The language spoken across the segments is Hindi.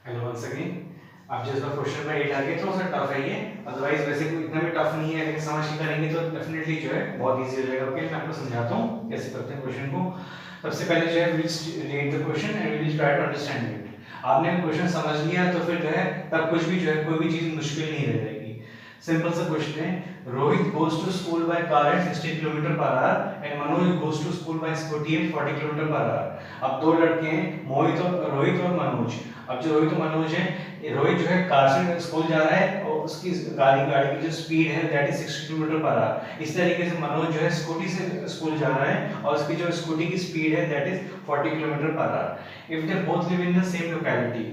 Hello once again. आप जिस बार क्वेश्चन में 8 आ गए थोड़ा सा टफ है ये, अदरवाइज वैसे कोई इतना भी टफ नहीं है, लेकिन समझ के करेंगे तो डेफिनेटली जो है बहुत इजी हो जाएगा। ओके, मैं आपको समझाता हूँ कैसे करते हैं क्वेश्चन को। सबसे पहले जो है will read the question and will try to understand it. आपने क्वेश्चन समझ लिया तो फिर जो है तब कुछ भी जो है कोई भी चीज मुश्किल नहीं रह जाएगी। सिंपल सा क्वेश्चन है, Rohit goes to school by car at 60 kilometre per hour and Manoj goes to school by scooty at 40 kilometre per hour. अब दो लड़के हैं, रोहित और मनोज। अब जो रोहित और मनोज है, रोहित जो है कार से स्कूल जा रहा है और उसकी गाड़ी की जो स्पीड है that is 60 kilometre per our. इस तरीके से मनोज जो है स्कूटी से स्कूल जा रहा है और उसकी जो स्कूटी की स्पीड है that is 40 kilometre per our. If they both live in the same locality,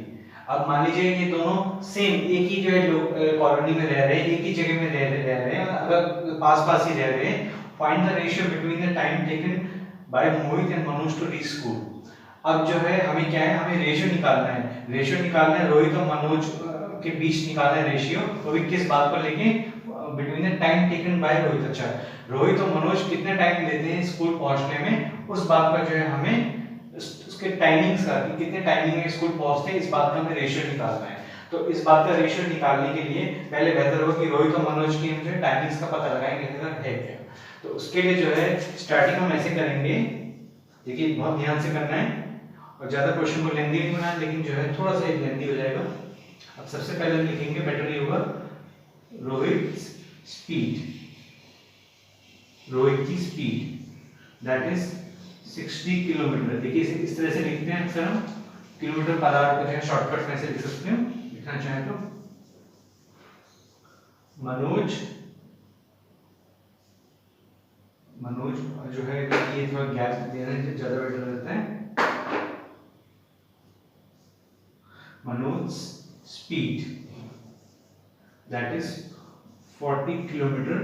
अब मान लीजिए ये दोनों सेम एक ही जो है कॉलोनी में रह रहे हैं, एक ही जगह में रह रहे हैं, अगर पास पास ही रह रहे हैं, find the ratio between the time taken by Mohit and Manoj to reach school. अब जो है हमें क्या है, हमें रेशियो निकालना है। रेशियो निकालना है रोहित और मनोज के बीच निकालना है रेशियो, वो भी किस बात को लेके, between the time taken bye Rohit. अच्छा, रोहित और मनोज कितना टाइम लेते हैं स्कूल पहुंचने में, उस बात का जो है हमें उसके टाइमिंग्स का, कितने टाइमिंग में स्कूल पहुंचते हैं, इस बात का हमें रेशियो निकालना है। तो इस बात का रेशियो निकालने के लिए पहले बेहतर होगा कि रोहित और मनोज की जो है टाइमिंग्स का पता लगाएंगे है क्या। तो उसके लिए जो है स्टार्टिंग हम ऐसे करेंगे, देखिए बहुत ध्यान से करना है और ज्यादा क्वेश्चन को लेंदी नहीं बनाना, लेकिन जो है थोड़ा सा लेंदी हो जाएगा। अब सबसे पहले हम लिखेंगे, बेटर ये होगा रोहित स्पीड, रोहित की स्पीड दैट इज 60 किलोमीटर। देखिए इस तरह से लिखते हैं अक्सर हम, किलोमीटर पर आवर को जो है शॉर्टकट में से लिख सकते हैं लिखना चाहे तो। मनोज जो है ये थोड़ा गैप देना ज्यादा बेटर रहता है। Manoj speed that is 40 kilometre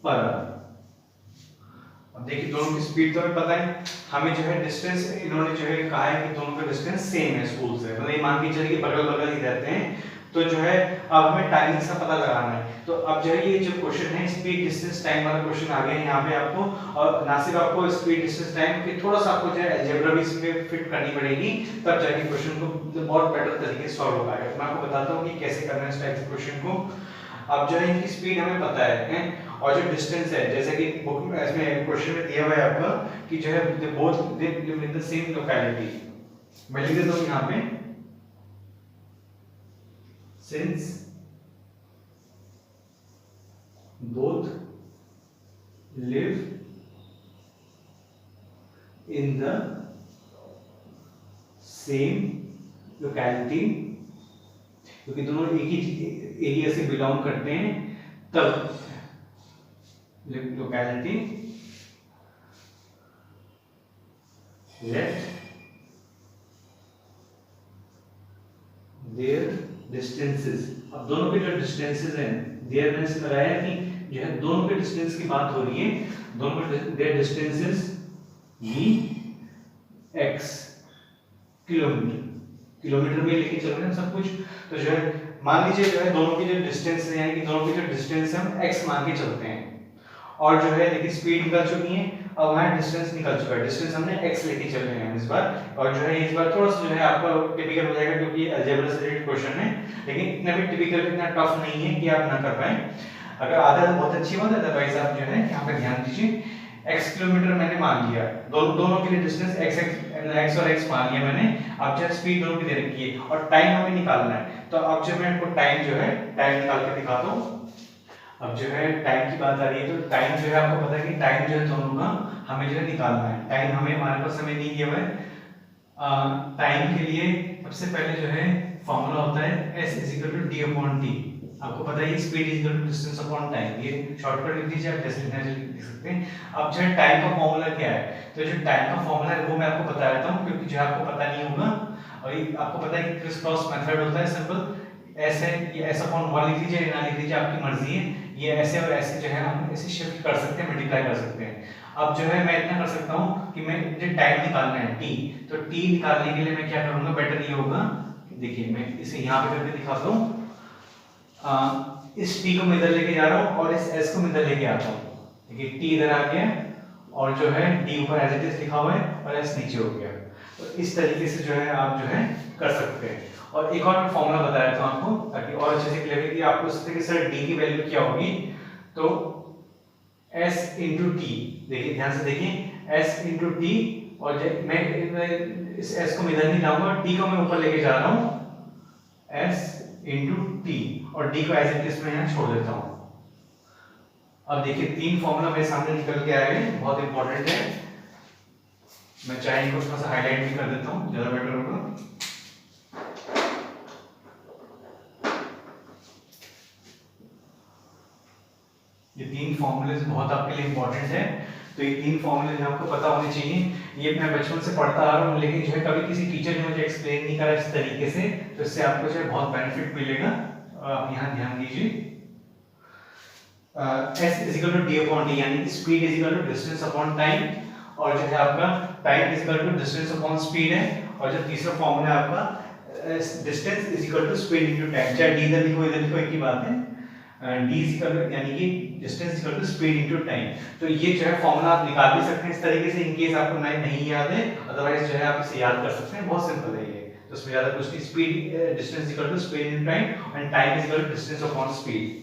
per hour. अब देखिए दोनों की स्पीड तो हमें पता है, हमें जो है डिस्टेंस इन्होंने जो है कहा है कि दोनों का डिस्टेंस सेम है स्कूल से, मतलब ये मान के चलिए कि बगल बगल ही रहते हैं। तो जो है अब हमें टाइमिंग का पता लगाना है। तो अब जो है ये जो क्वेश्चन है स्पीड डिस्टेंस टाइम वाला क्वेश्चन आ गया यहाँ पे आपको, और ना सिर्फ आपको स्पीड डिस्टेंस टाइम की थोड़ा सा आपको जो है अलजेब्रा भी इसमें फिट करनी पड़ेगी, तब जाके क्वेश्चन को बहुत बेटर तरीके से सॉल्व हो पाएगा। मैं आपको बताता हूँ कि कैसे करना है इस टाइप के क्वेश्चन को। अब जो है इनकी स्पीड हमें पता है और जो डिस्टेंस है, जैसे कि बुक में इसमें क्वेश्चन में दिया हुआ है आपका कि जो है they both live in the same locality. मैं लिख देता हूं यहां पे, since both live in the same locality, क्योंकि दोनों एक ही एरिया से बिलोंग करते हैं, तब लोकेलिटी लेट देयर डिस्टेंसेस। अब दोनों के जो डिस्टेंसेस हैं, देयर मैंने बताया कि जो है दोनों के डिस्टेंस की बात हो रही है, दोनों के देयर डिस्टेंसेस भी x किलोमीटर, किलोमीटर में लेके चल रहे हैं सब कुछ। तो जो है मान लीजिए जो है दोनों की जो डिस्टेंस है, यानी कि दोनों की जो डिस्टेंस है हम x मान के चलते हैं, और जो है देखिए स्पीड निकल चुकी है, अब हमारा डिस्टेंस निकल चुका है, डिस्टेंस हमने x लेके चल रहे हैं इस बार। और जो है इस बार थोड़ा सा जो है आपका टिपिकल हो जाएगा, क्योंकि अलजेब्रा से रिलेटेड क्वेश्चन है, लेकिन इतना भी टिपिकल इतना टफ नहीं है कि आप ना कर पाए। अगर आता है तो बहुत अच्छी बात है, अदरवाइज आप जो है यहाँ पे ध्यान दीजिए। x किलोमीटर मैंने मान लिया, दोनों के लिए डिस्टेंस x और x मान लिया मैंने। अब जो स्पीड दोनों की दे रखी है और टाइम हमें निकालना है, तो अब जो मैं आपको टाइम जो है टाइम निकाल के दिखाता हूँ। अब जो है टाइम की बात आ रही है, तो टाइम जो है आपको पता है कि टाइम जो है दोनों का हमें जो है निकालना है। टाइम हमें हमारे पास समय नहीं दिया हुआ है। टाइम के लिए सबसे पहले जो है फॉर्मूला होता है s d/t। आपको पता है स्पीड डिस्टेंस अपॉन टाइम, ये शॉर्टकट लिख दीजिए, आप जैसे लिखना लिख सकते हैं। अब जो है टाइम का फॉर्मूला क्या है, तो जो टाइम का फॉर्मूला है वो मैं आपको बता देता हूँ, क्योंकि जो आपको पता नहीं होगा, और ये आपको पता है कि क्रिस क्रॉस मेथड होता है। सिंपल ऐसे, ये ऐसा अपॉन 1 लिख दीजिए, ना लिख दीजिए, आपकी मर्जी है। ये ऐसे और ऐसे जो है हम ऐसे शिफ्ट कर सकते हैं, मल्टीप्लाई कर सकते हैं। अब जो है मैं इतना कर सकता हूँ कि मैं मुझे टाइम निकालना है t, तो t निकालने के लिए मैं क्या करूंगा, बेटर ये होगा, देखिए मैं इसे यहाँ पे करके दिखाता हूँ। इस t को मैं इधर लेके जा रहा हूँ और इस s को मैं इधर लेके आता हूँ। देखिए t इधर आ गया और जो है d ऊपर एज इट इज लिखा हुआ है और s नीचे हो गया। तो इस तरीके से जो है आप जो है कर सकते हैं। और एक और मैं फॉर्मूला बता देता हूं आपको ताकि और अच्छे से क्लियरिटी आपको सकते कि सर डी की वैल्यू क्या होगी। तो s इंटू टी, देखिए ध्यान से देखिए s इंटू टी, और मैं इस s को मैं इधर नहीं लाऊंगा, t को मैं ऊपर लेके जा रहा हूं, s इंटू टी, और d को एज इट इज मैं यहाँ छोड़ देता हूं। अब देखिए तीन फॉर्मूला मेरे सामने निकल के आए हैं, बहुत इंपॉर्टेंट है। मैं चाहे इनको थोड़ा सा हाईलाइट भी कर देता हूं, ज्यादा बेटर होगा। ये तीन फॉर्मूले बहुत आपके लिए इंपॉर्टेंट है, तो ये तीन फॉर्मूले आपको पता होने चाहिए। ये मैं बचपन से पढ़ता आ रहा हूँ, लेकिन जो है कभी किसी टीचर ने मुझे एक्सप्लेन नहीं करा इस तरीके से, तो इससे आपको जो है बहुत बेनिफिट मिलेगा। आप यहाँ ध्यान दीजिए। s is equal to d upon t, यानी कि speed is equal to distance upon time, और जो है आपका time is equal to distance upon speed है। और जो तीसरा फॉर्मूला है आपका distance is equal to speed into time, चाहे d इधर लिखो इधर लिखो एक ही बात है। d इज इक्वल टू यानी कि distance equal to speed into time. तो ये जो है फॉर्मूला आप निकाल भी सकते हैं इस तरीके से, इन केस आपको नहीं याद है, अदरवाइज जो है आप इसे याद कर सकते हैं, बहुत सिंपल है ये। तो इसमें ज्यादा कुछ नहीं, speed distance equal to speed into time and time is equal to distance upon speed.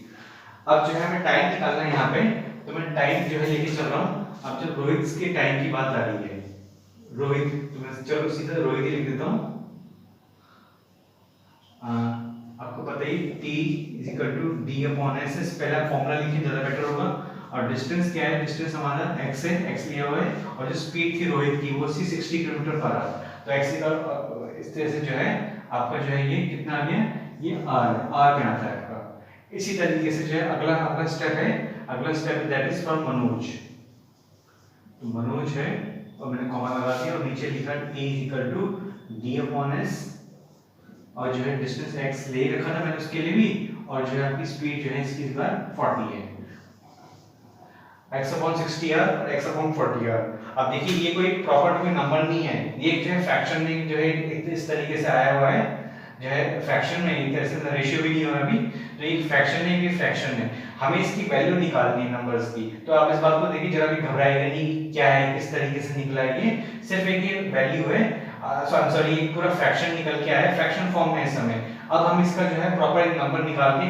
अब जो है हमें टाइम निकालना है यहाँ पे, तो मैं टाइम जो है लेके चल रहा हूँ। अब जब रोहित के टाइम की बात आ रही है, रोहित, तो मैं चलो सीधा रोहित ही लिख देता हूँ। आपको पता ही t is equal to d upon s, पहला फॉर्मूला लिखिए ज्यादा बेटर होगा। और डिस्टेंस क्या है, डिस्टेंस हमारा x है, x लिया हुआ है, और जो स्पीड थी रोहित की वो थी 60 किलोमीटर पर आवर। तो x इक्वल इस तरह से जो है आपका जो है ये कितना आ गया, ये r में आता है आपका। इसी तरीके से जो है अगला स्टेप है, अगला step that is from Manoj. तो मनोज है और मैंने कॉमा लगा दिया और नीचे लिखा t is equal to d upon s, और जो है डिस्टेंस x ले रखा था मैंने उसके लिए भी, और जो है आपकी स्पीड जो है इसकी इस बार 40 है, x अपॉन 60r और x अपॉन 40r। अब देखिए ये कोई प्रॉपर कोई नंबर नहीं है, ये जो है फ्रैक्शन में जो है इस तरीके से आया हुआ है, जो है फ्रैक्शन में एक तरह से रेशियो भी नहीं हुआ अभी, तो ये फ्रैक्शन है, ये फ्रैक्शन है, हमें इसकी वैल्यू निकालनी है नंबर्स की। तो आप इस बात को देखिए, जरा भी घबराएगा नहीं क्या है किस तरीके से निकला है, ये सिर्फ एक ये वैल्यू है, सॉरी ये पूरा फ्रैक्शन निकल के आया है, फ्रैक्शन फॉर्म में इस समय। अब हम इसका जो है प्रॉपर एक नंबर निकाल के,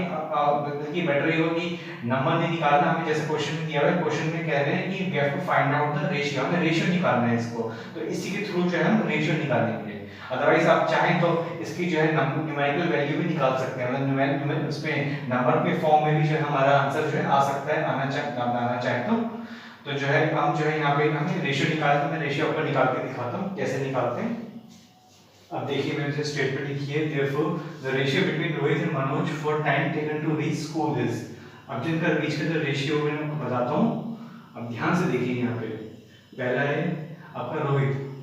बल्कि बेटर ये होगी नंबर नहीं निकालना, हमें जैसे क्वेश्चन में दिया हुआ है, क्वेश्चन में कह रहे हैं कि we have to find out the ratio, हमें रेशियो निकालना है इसको, तो इसी के थ्रू जो है हम रेशियो निकालेंगे। अदरवाइज आप चाहें तो इसकी जो है न्यूमेरिकल वैल्यू भी निकाल सकते हैं, मतलब उसमें नंबर के फॉर्म में भी जो है हमारा आंसर जो है आ सकता है, आना चाहे तो जो है हम जो है यहाँ पे हमें रेशियो निकालते हैं। मैं रेशियो आपको निकाल के दिखाता हूँ कैसे निकालते हैं। अब देखिए मैंने जो स्टेटमेंट लिखी है, therefore the ratio between Rohit and Manoj for time taken to reach school is, अब जिनका रीच का जो रेशियो मैं आपको बताता हूँ, अब ध्यान से देखिए यहाँ पे। पहला है आपका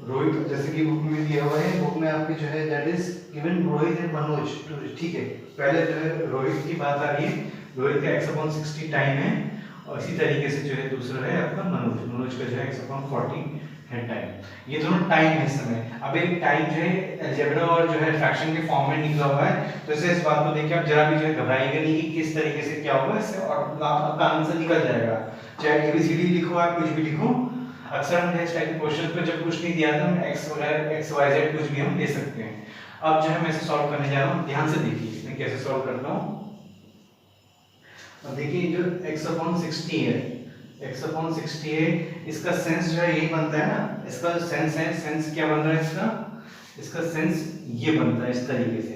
रोहित जैसे कि बुक में दिया हुआ है, बुक में आपके जो है that is given Rohit and Manoj, ठीक है। पहले जो है रोहित की बात आ रही है, रोहित का x/60 टाइम है, और इसी तरीके से जो है दूसरा है आपका मनोज का जो है x/40 है टाइम। ये दोनों टाइम है इस समय। अब एक टाइम जो है अलजेब्रा और जो है फ्रैक्शन के फॉर्म में निकला हुआ है, तो इससे इस बात को देखिए आप जरा भी जो है घबराइएगा नहीं कि किस तरीके से क्या होगा, इससे और आपका आंसर निकल जाएगा, चाहे एबीसीडी लिखो आप कुछ भी लिखो। अक्सर हम इस टाइप के क्वेश्चन पे जब कुछ नहीं दिया था, हम एक्स वगैरह एक्स वाई जेड कुछ भी हम ले सकते हैं। अब जो है मैं इसे सॉल्व करने जा रहा हूँ, ध्यान से देखिए मैं कैसे सॉल्व करता हूँ। अब देखिए जो x/60 है, x/60 है, इसका सेंस जो है यही बनता है ना, इसका जो सेंस है, सेंस क्या बन रहा है इसका सेंस ये बनता है इस तरीके से।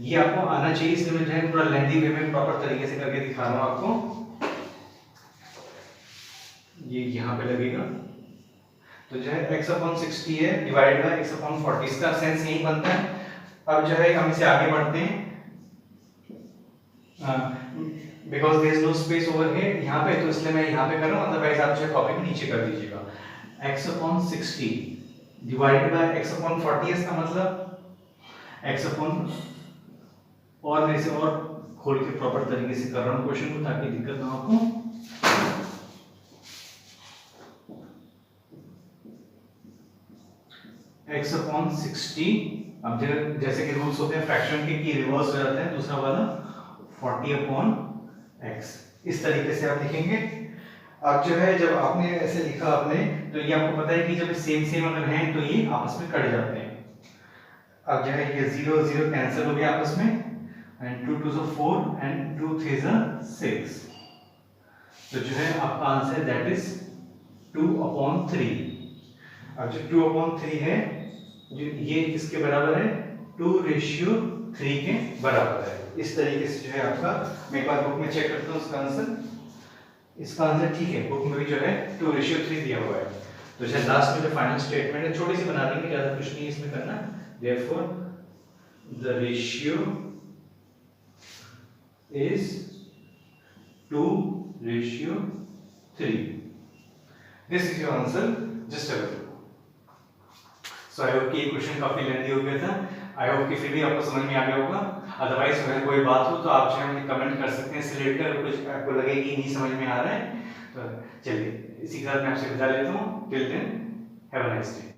ये आपको आना चाहिए, इसलिए मैं जो है पूरा लेंथी वे में प्रॉपर तरीके से करके दिखा रहा हूँ आपको। ये यहाँ पे लगेगा, तो जो है x/60 है डिवाइड बाय x/40, इसका सेंस यही बनता है। अब जो है हम इसे आगे बढ़ते हैं, because there is no space over here यहाँ पे, तो इसलिए मैं यहाँ पे कर रहा हूँ, अदरवाइज आप जो कॉपी में नीचे कर दीजिएगा। x/60 डिवाइडेड बाय x/40, इसका मतलब x/ और मैं इसे और खोल के प्रॉपर तरीके से कर रहा हूँ क्वेश्चन को, ताकि दिक्कत ना हो आपको। x/60, अब जैसे कि रूल्स होते हैं फ्रैक्शन के कि रिवर्स हो जाते हैं, दूसरा वाला 40/x, इस तरीके से आप लिखेंगे। अब जो है जब आपने ऐसे लिखा आपने, तो ये आपको पता है कि जब सेम अगर हैं तो ये आपस में कट जाते हैं। अब जो है ये 0 0 कैंसिल हो गया आपस में, एंड 2 2 4 एंड 2 3 6, तो जो है आपका आंसर दैट इज 2/3। अब जो 2/3 है, जो ये किसके बराबर है, 2:3 के बराबर है। इस तरीके से जो है आपका, मैं एक बार बुक में चेक करता हूँ इसका आंसर। इसका आंसर ठीक है, बुक में भी जो है 2:3 दिया हुआ है। तो जो लास्ट में जो फाइनल स्टेटमेंट है छोटी सी बना देंगे, ज्यादा कुछ नहीं इसमें करना। Therefore the ratio is 2:3। This is your answer, just a look. So I hope कि ये क्वेश्चन काफी लेंथी हो गया था। आई होप कि फिर भी आपको समझ में आ गया होगा। अदरवाइज अगर कोई बात हो तो आप जो है मुझे कमेंट कर सकते हैं इससे रिलेटेड, कुछ आपको लगे कि नहीं समझ में आ रहा है। तो चलिए इसी के साथ मैं आपसे विदा लेता हूँ। Till then have a nice day.